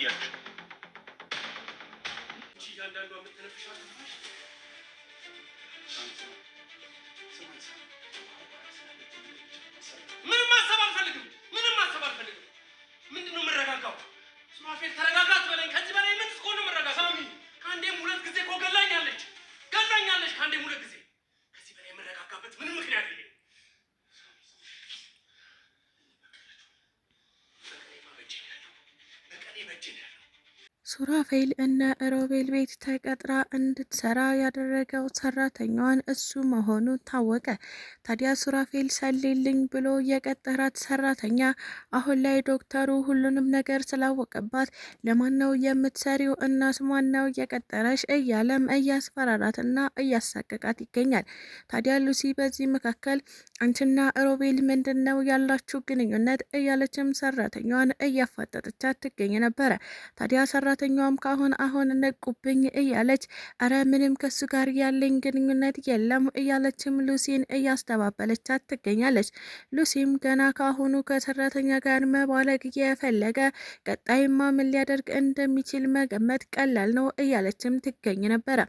እያልሽ ነው? እቺ እያንዳንዷ የምትነፍሻት ምንም ማሰብ አልፈልግም። ምንድን ነው የምረጋጋው? ሱራፌል ተረጋጋ አትበለኝ። ከዚህ በላይ ምን እስከሆነ የምረጋጋው? ሳሚ ከአንዴም ሁለት ጊዜ እኮ ገላኛለች። ከአንዴም ሁለት ጊዜ። ከዚህ በላይ የምረጋጋበት ምንም ምክንያት የለም። በቀሌ በእጄ ነው ያለው። ሱራፌል እነ ሮቤል ቤት ተቀጥራ እንድትሰራ ያደረገው ሰራተኛዋን እሱ መሆኑ ታወቀ። ታዲያ ሱራፌል ሰሌልኝ ብሎ የቀጠራት ሰራተኛ አሁን ላይ ዶክተሩ ሁሉንም ነገር ስላወቀባት ለማን ነው የምትሰሪው? እናስ ማን ነው የቀጠረሽ? እያለም እያስፈራራትና እያሳቀቃት ይገኛል። ታዲያ ሉሲ በዚህ መካከል አንቺና ሮቤል ምንድን ነው ያላችሁ ግንኙነት? እያለችም ሰራተኛዋን እያፋጠጠቻት ትገኝ ነበረ። ታዲያ ሰራተኛዋም አሁን ነቁብኝ እያለች አረ ምንም ከሱ ጋር ያለኝ ግንኙነት የለም እያለችም ሉሲን እያስተባበለቻት ትገኛለች። ሉሲም ገና ካሁኑ ከሰራተኛ ጋር መባለግ የፈለገ ቀጣይማ ምን ሊያደርግ እንደሚችል መገመት ቀላል ነው እያለችም ትገኝ ነበረ።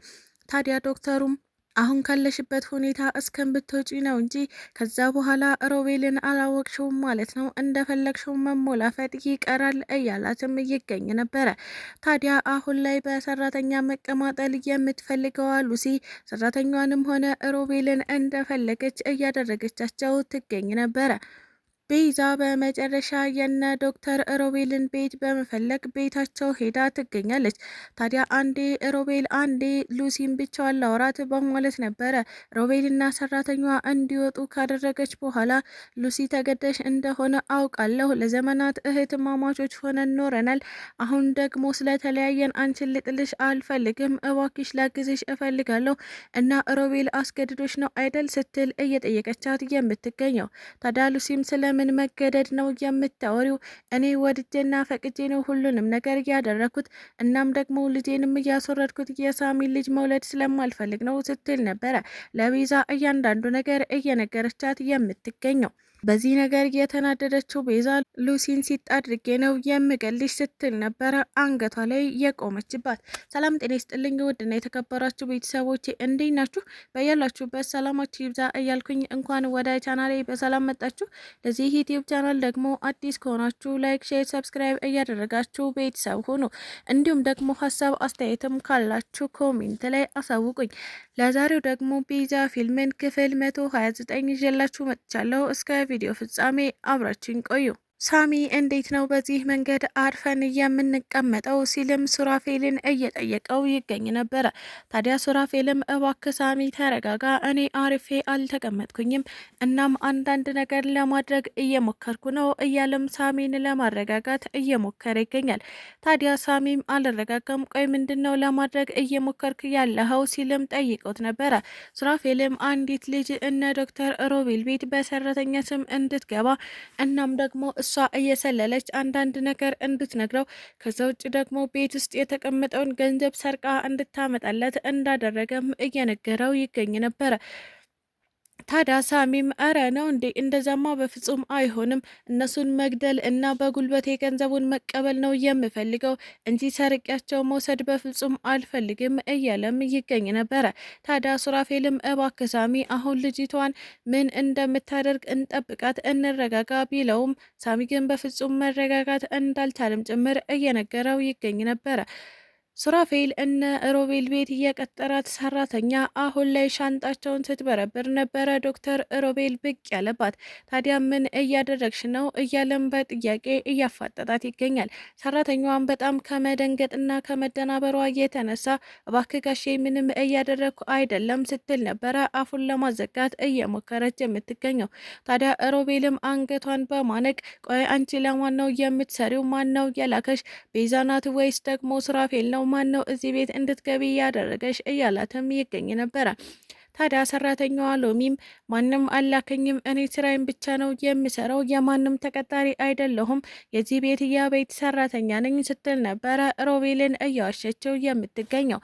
ታዲያ ዶክተሩም አሁን ካለሽበት ሁኔታ እስከምትወጪ ነው እንጂ ከዛ በኋላ ሮቤልን አላወቅሽውም ማለት ነው፣ እንደፈለግሽው መሞላፈጥ ይቀራል እያላትም ይገኝ ነበረ። ታዲያ አሁን ላይ በሰራተኛ መቀማጠል የምትፈልገዋ ሉሲ ሰራተኛዋንም ሆነ ሮቤልን እንደፈለገች እያደረገቻቸው ትገኝ ነበረ። ቤዛ በመጨረሻ የነ ዶክተር ሮቤልን ቤት በመፈለግ ቤታቸው ሄዳ ትገኛለች። ታዲያ አንዴ ሮቤል አንዴ ሉሲን ብቻዋን ላውራት በማለት ነበረ ሮቤልና ሰራተኛዋ እንዲወጡ ካደረገች በኋላ ሉሲ ተገደሽ እንደሆነ አውቃለሁ፣ ለዘመናት እህትማማቾች ሆነን ኖረናል። አሁን ደግሞ ስለተለያየን አንቺን ልጥልሽ አልፈልግም፣ እባክሽ ላግዝሽ እፈልጋለሁ እና ሮቤል አስገድዶች ነው አይደል ስትል እየጠየቀቻት የምትገኘው። ታዲያ ሉሲም ስለ ምን መገደድ ነው የምታወሪው? እኔ ወድጄና ፈቅጄ ነው ሁሉንም ነገር ያደረኩት። እናም ደግሞ ልጄንም እያስወረድኩት የሳሚን ልጅ መውለድ ስለማልፈልግ ነው ስትል ነበረ ለቤዛ እያንዳንዱ ነገር እየነገረቻት የምትገኘው። በዚህ ነገር የተናደደችው ቤዛ ሉሲን ሲጥ አድርጌ ነው የምገልሽ ስትል ነበረ አንገቷ ላይ የቆመችባት። ሰላም ጤና ይስጥልኝ ውድና የተከበራችሁ ቤተሰቦቼ እንዴት ናችሁ? በያላችሁበት ሰላማችሁ ይብዛ እያልኩኝ እንኳን ወደ ቻናሌ በሰላም መጣችሁ። ለዚህ ዩቲዩብ ቻናል ደግሞ አዲስ ከሆናችሁ ላይክ፣ ሼር፣ ሰብስክራይብ እያደረጋችሁ ቤተሰብ ሁኑ። እንዲሁም ደግሞ ሀሳብ አስተያየትም ካላችሁ ኮሜንት ላይ አሳውቁኝ። ለዛሬው ደግሞ ቤዛ ፊልምን ክፍል 129 ይዤላችሁ መጥቻለሁ። እስከ ቪዲዮ ፍጻሜ አብራችን ቆዩ። ሳሚ እንዴት ነው በዚህ መንገድ አርፈን የምንቀመጠው ሲልም ሱራፌልን እየጠየቀው ይገኝ ነበረ። ታዲያ ሱራፌልም እባክህ ሳሚ ተረጋጋ፣ እኔ አርፌ አልተቀመጥኩኝም፣ እናም አንዳንድ ነገር ለማድረግ እየሞከርኩ ነው እያለም ሳሚን ለማረጋጋት እየሞከረ ይገኛል። ታዲያ ሳሚም አልረጋጋም፣ ቆይ ምንድን ነው ለማድረግ እየሞከርክ ያለኸው ሲልም ጠይቆት ነበረ። ሱራፌልም አንዲት ልጅ እነ ዶክተር ሮቤል ቤት በሰራተኛ ስም እንድትገባ እናም ደግሞ እሷ እየሰለለች አንዳንድ ነገር እንድትነግረው ከዛ ውጭ ደግሞ ቤት ውስጥ የተቀመጠውን ገንዘብ ሰርቃ እንድታመጣለት እንዳደረገም እየነገረው ይገኝ ነበረ። ታዲያ ሳሚም አረ ነው እንዴ? እንደዛማ በፍጹም አይሆንም። እነሱን መግደል እና በጉልበቴ ገንዘቡን መቀበል ነው የምፈልገው እንጂ ሰርቂያቸው መውሰድ በፍጹም አልፈልግም እያለም ይገኝ ነበረ። ታዲያ ሱራፌልም እባክህ ሳሚ አሁን ልጅቷን ምን እንደምታደርግ እንጠብቃት፣ እንረጋጋ ቢለውም ሳሚ ግን በፍጹም መረጋጋት እንዳልቻለም ጭምር እየነገረው ይገኝ ነበረ። ሱራፌል እነ ሮቤል ቤት የቀጠራት ሰራተኛ አሁን ላይ ሻንጣቸውን ስትበረብር ነበረ ዶክተር ሮቤል ብቅ ያለባት። ታዲያ ምን እያደረግሽ ነው እያለም በጥያቄ እያፋጠጣት ይገኛል። ሰራተኛዋን በጣም ከመደንገጥና ከመደናበሯ የተነሳ እባክህ ጋሼ ምንም እያደረግኩ አይደለም ስትል ነበረ አፉን ለማዘጋት እየሞከረች የምትገኘው። ታዲያ ሮቤልም አንገቷን በማነቅ ቆይ አንቺ ለማን ነው የምትሰሪው? ማን ነው የላከሽ? ቤዛ ናት ወይስ ደግሞ ሱራፌል ነው? ማን ነው እዚህ ቤት እንድትገቢ ያደረገሽ? እያላትም ይገኝ ነበረ። ታዲያ ሰራተኛዋ ሎሚም ማንም አላከኝም፣ እኔ ስራዬን ብቻ ነው የምሰራው፣ የማንም ተቀጣሪ አይደለሁም፣ የዚህ ቤት የቤት ሰራተኛ ነኝ ስትል ነበረ ሮቤልን እያዋሸችው የምትገኘው።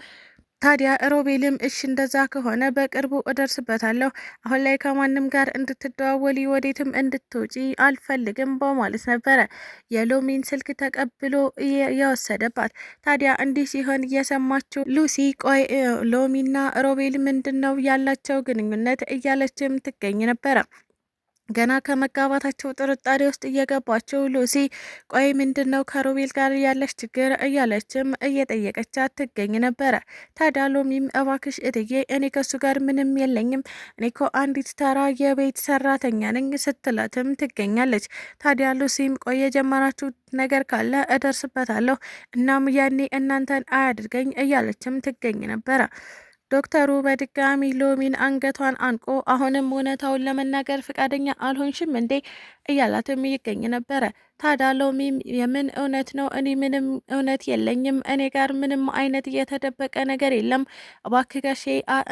ታዲያ ሮቤልም እሺ እንደዛ ከሆነ በቅርቡ እደርስበታለሁ። አሁን ላይ ከማንም ጋር እንድትደዋወሊ ወዴትም እንድትወጪ አልፈልግም በማለት ነበረ የሎሚን ስልክ ተቀብሎ የወሰደባት። ታዲያ እንዲህ ሲሆን እየሰማችው ሉሲ ቆይ ሎሚና ሮቤል ምንድን ነው ያላቸው ግንኙነት እያለችም ትገኝ ነበረ። ገና ከመጋባታቸው ጥርጣሬ ውስጥ እየገባቸው ሉሲ ቆይ ምንድን ነው ከሮቤል ጋር ያለች ችግር እያለችም እየጠየቀቻት ትገኝ ነበረ። ታዲያ ሎሚም እባክሽ እትዬ እኔ ከሱ ጋር ምንም የለኝም፣ እኔ ኮ አንዲት ተራ የቤት ሰራተኛ ነኝ ስትላትም ትገኛለች። ታዲያ ሉሲም ቆይ የጀመራችሁ ነገር ካለ እደርስበታለሁ፣ እናም ያኔ እናንተን አያድርገኝ እያለችም ትገኝ ነበረ። ዶክተሩ በድጋሚ ሎሚን አንገቷን አንቆ አሁንም እውነታውን ለመናገር ፈቃደኛ አልሆንሽም እንዴ እያላትም ይገኝ ነበረ። ታዲያ ሎሚም የምን እውነት ነው? እኔ ምንም እውነት የለኝም፣ እኔ ጋር ምንም አይነት የተደበቀ ነገር የለም። እባክህ ጋሼ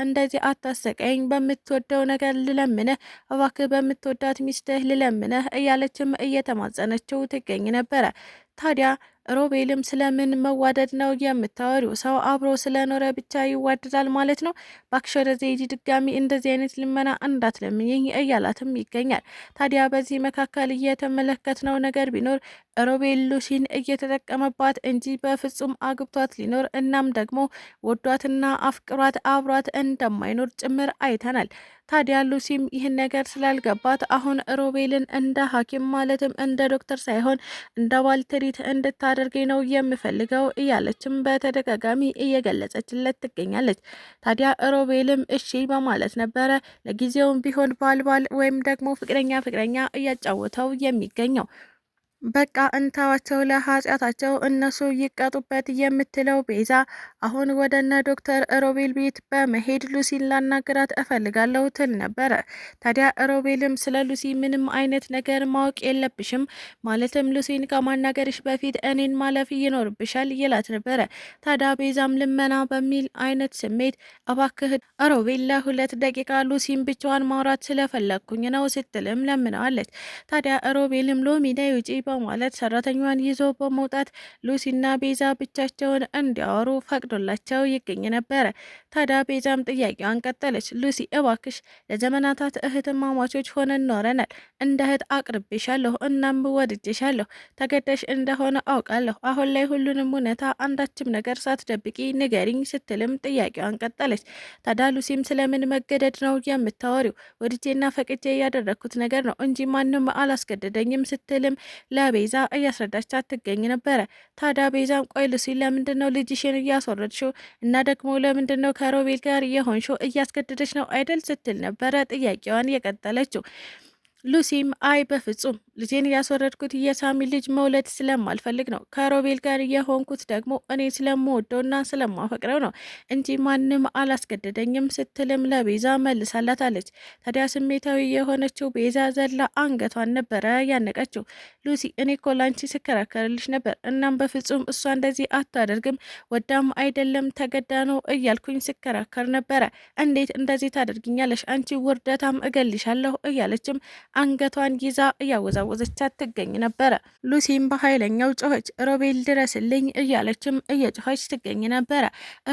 እንደዚህ አታሰቀኝ፣ በምትወደው ነገር ልለምንህ፣ እባክህ በምትወዳት ሚስትህ ልለምንህ እያለችም እየተማጸነችው ትገኝ ነበረ። ታዲያ ሮቤልም ስለምን መዋደድ ነው የምታወሪው? ሰው አብሮ ስለኖረ ብቻ ይዋደዳል ማለት ነው? እባክሽ ወደዚህ ሂጂ፣ ድጋሚ እንደዚህ አይነት ልመና እንዳትለምኝኝ እያላትም ይገኛል። ታዲያ በዚህ መካከል እየተመለከትነው ነገር ቢኖር ሮቤል ሉሲን እየተጠቀመባት እንጂ በፍጹም አግብቷት ሊኖር እናም ደግሞ ወዷትና አፍቅሯት አብሯት እንደማይኖር ጭምር አይተናል። ታዲያ ሉሲም ይህን ነገር ስላልገባት አሁን ሮቤልን እንደ ሐኪም ማለትም እንደ ዶክተር ሳይሆን እንደ ባልትሪት እንድታደርገኝ ነው የምፈልገው እያለችም በተደጋጋሚ እየገለጸችለት ትገኛለች። ታዲያ ሮቤልም እሺ በማለት ነበረ ለጊዜውም ቢሆን ባልባል ወይም ደግሞ ፍቅረኛ እያጫወተው የሚገኘው። በቃ እንተዋቸው ለኃጢአታቸው እነሱ ይቀጡበት የምትለው ቤዛ አሁን ወደነ ዶክተር ሮቤል ቤት በመሄድ ሉሲን ላናግራት እፈልጋለሁ ትል ነበረ። ታዲያ ሮቤልም ስለ ሉሲ ምንም አይነት ነገር ማወቅ የለብሽም፣ ማለትም ሉሲን ከማናገርሽ በፊት እኔን ማለፍ ይኖርብሻል ይላት ነበረ። ታዲያ ቤዛም ልመና በሚል አይነት ስሜት እባክህ ሮቤል ለ2 ደቂቃ ሉሲን ብቻዋን ማውራት ስለፈለግኩኝ ነው ስትልም ለምነዋለች። ታዲያ ሮቤልም ሎሚ ነይ ውጪ በማለት ሰራተኛዋን ይዞ በመውጣት ሉሲና ቤዛ ብቻቸውን እንዲያወሩ ፈቅዶላቸው ይገኝ ነበረ። ታዲያ ቤዛም ጥያቄዋን ቀጠለች። ሉሲ እባክሽ ለዘመናታት እህትማማቾች ሆነን ኖረናል። እንደ እህት አቅርቤሻለሁ፣ እናም ወድጄሻለሁ። ተገደሽ እንደሆነ አውቃለሁ። አሁን ላይ ሁሉንም እውነታ አንዳችም ነገር ሳትደብቂ ንገሪኝ ስትልም ጥያቄዋን ቀጠለች። ታዲያ ሉሲም ስለምን መገደድ ነው የምታወሪው? ወድጄና ፈቅጄ ያደረግኩት ነገር ነው እንጂ ማንም አላስገደደኝም ስትልም ለቤዛ እያስረዳቻት ትገኝ ነበረ። ታዲያ ቤዛም ቆይ ሉሲ ለምንድን ነው ልጅሽን እያስወረድሽው እና ደግሞ ለምንድን ነው ከሮቤል ጋር የሆንሽው? እያስገደደች ነው አይደል ስትል ነበረ ጥያቄዋን የቀጠለችው። ሉሲም አይ በፍጹም ልጄን ያስወረድኩት የሳሚ ልጅ መውለድ ስለማልፈልግ ነው። ከሮቤል ጋር የሆንኩት ደግሞ እኔ ስለምወደውና ስለማፈቅረው ነው እንጂ ማንም አላስገደደኝም ስትልም ለቤዛ መልሳላታለች። ታዲያ ስሜታዊ የሆነችው ቤዛ ዘላ አንገቷን ነበረ ያነቀችው። ሉሲ እኔ እኮ ላንቺ ስከራከርልሽ ነበር። እናም በፍጹም እሷ እንደዚህ አታደርግም፣ ወዳም አይደለም ተገዳ ነው እያልኩኝ ስከራከር ነበረ። እንዴት እንደዚህ ታደርግኛለሽ? አንቺ ውርደታም እገልሻለሁ እያለችም አንገቷን ይዛ እያወዛወዘቻት ትገኝ ነበረ። ሉሲም በኃይለኛው ጮኸች። ሮቤል ድረስልኝ እያለችም እየጮኸች ትገኝ ነበረ።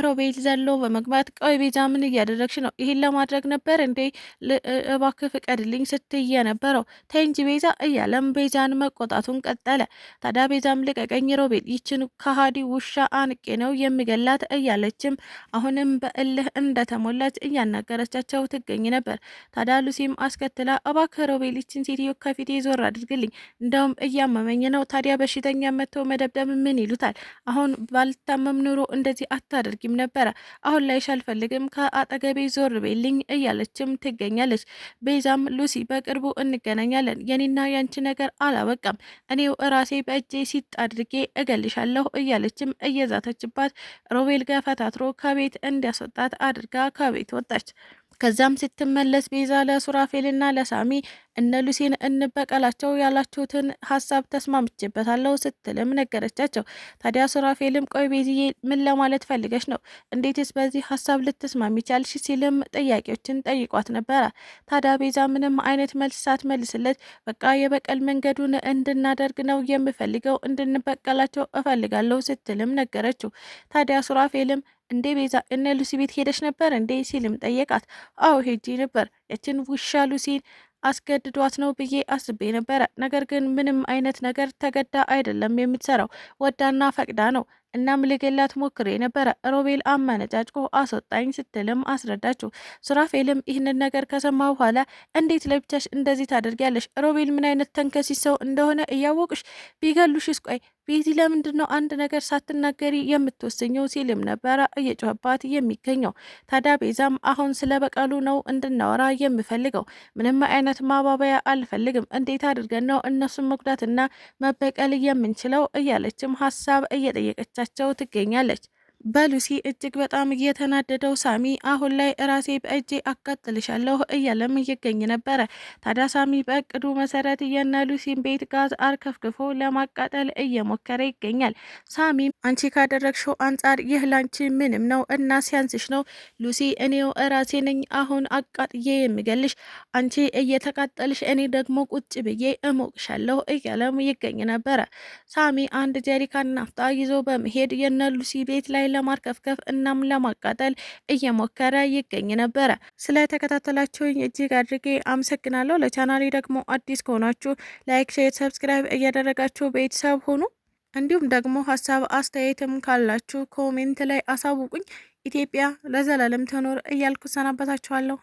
ሮቤል ዘሎ በመግባት ቆይ ቤዛ ምን እያደረግሽ ነው? ይህን ለማድረግ ነበር እንዴ? እባክህ ፍቀድልኝ ስትይ የነበረው ተይ እንጂ ቤዛ እያለም ቤዛን መቆጣቱን ቀጠለ። ታዲያ ቤዛም ልቀቀኝ ሮቤል፣ ይችን ከሃዲ ውሻ አንቄ ነው የሚገላት እያለችም አሁንም በእልህ እንደተሞላች እያናገረቻቸው ትገኝ ነበር። ታዲያ ሉሲም አስከትላ እባክህ ሮቤል ይችን ሴትዮ ከፊቴ ዞር አድርግልኝ፣ እንደውም እያመመኝ ነው። ታዲያ በሽተኛ መጥተው መደብደብ ምን ይሉታል? አሁን ባልታመም ኑሮ እንደዚህ አታደርጊም ነበረ። አሁን ላይሽ አልፈልግም፣ ከአጠገቤ ዞር ቤልኝ እያለችም ትገኛለች። ቤዛም ሉሲ በቅርቡ እንገናኛለን፣ የኔና ያንቺ ነገር አላበቃም፣ እኔው እራሴ በእጄ ሲጥ አድርጌ እገልሻለሁ እያለችም እየዛተችባት ሮቤል ገፈታትሮ ከቤት እንዲያስወጣት አድርጋ ከቤት ወጣች። ከዛም ስትመለስ ቤዛ ለሱራፌልና ለሳሚ እነ ሉሲን እንበቀላቸው ያላችሁትን ሀሳብ ተስማምቼበታለሁ ስትልም ነገረቻቸው። ታዲያ ሱራፌልም ቆይ ቤዝዬ ምን ለማለት ፈልገሽ ነው? እንዴትስ በዚህ ሀሳብ ልትስማሚ ቻልሽ? ሲልም ጥያቄዎችን ጠይቋት ነበረ። ታዲያ ቤዛ ምንም አይነት መልስ ሳትመልስለት በቃ የበቀል መንገዱን እንድናደርግ ነው የምፈልገው፣ እንድንበቀላቸው እፈልጋለሁ ስትልም ነገረችው። ታዲያ ሱራፌልም እንዴ ቤዛ እነ ሉሲ ቤት ሄደሽ ነበር እንዴ ሲልም ጠየቃት። አዎ ሄጄ ነበር። ያችን ውሻ ሉሲን አስገድዷት ነው ብዬ አስቤ ነበረ። ነገር ግን ምንም አይነት ነገር ተገዳ አይደለም የምትሰራው፣ ወዳና ፈቅዳ ነው። እናም ልገላት ሞክሬ ነበረ። ሮቤል አመነጫጭቆ አስወጣኝ ስትልም አስረዳችው። ሱራፌልም ይህንን ነገር ከሰማ በኋላ እንዴት ለብቻሽ እንደዚህ ታደርጊያለሽ? ሮቤል ምን አይነት ተንከሲስ ሰው እንደሆነ እያወቅሽ ቢገሉሽስ? ቆይ ቤቲ ለምንድን ነው አንድ ነገር ሳትናገሪ የምትወስኘው? ሲልም ነበረ እየጮኸባት የሚገኘው። ታዲያ ቤዛም አሁን ስለ በቀሉ ነው እንድናወራ የምፈልገው፣ ምንም አይነት ማባበያ አልፈልግም። እንዴት አድርገን ነው እነሱን መጉዳትና መበቀል የምንችለው? እያለችም ሀሳብ እየጠየቀቻቸው ትገኛለች። በሉሲ እጅግ በጣም እየተናደደው ሳሚ አሁን ላይ ራሴ በእጄ አቃጥልሻለሁ እያለም እየገኝ ነበረ። ታዲያ ሳሚ በእቅዱ መሰረት የነ ሉሲን ቤት ጋዝ አርከፍክፎ ለማቃጠል እየሞከረ ይገኛል። ሳሚ አንቺ ካደረግሽው አንጻር ይህ ላንቺ ምንም ነው እና ሲያንስሽ ነው ሉሲ፣ እኔው ራሴ ነኝ አሁን አቃጥዬ የሚገልሽ፣ አንቺ እየተቃጠልሽ እኔ ደግሞ ቁጭ ብዬ እሞቅሻለሁ እያለም ይገኝ ነበረ። ሳሚ አንድ ጀሪካን ናፍጣ ይዞ በመሄድ የነ ሉሲ ቤት ላይ ለማርከፍከፍ እናም ለማቃጠል እየሞከረ ይገኝ ነበረ። ስለተከታተላችሁኝ እጅግ አድርጌ አመሰግናለሁ። ለቻናሌ ደግሞ አዲስ ከሆናችሁ ላይክ፣ ሼር፣ ሰብስክራይብ እያደረጋችሁ ቤተሰብ ሁኑ። እንዲሁም ደግሞ ሀሳብ አስተያየትም ካላችሁ ኮሜንት ላይ አሳውቁኝ። ኢትዮጵያ ለዘላለም ትኖር እያልኩ ሰናበታችኋለሁ።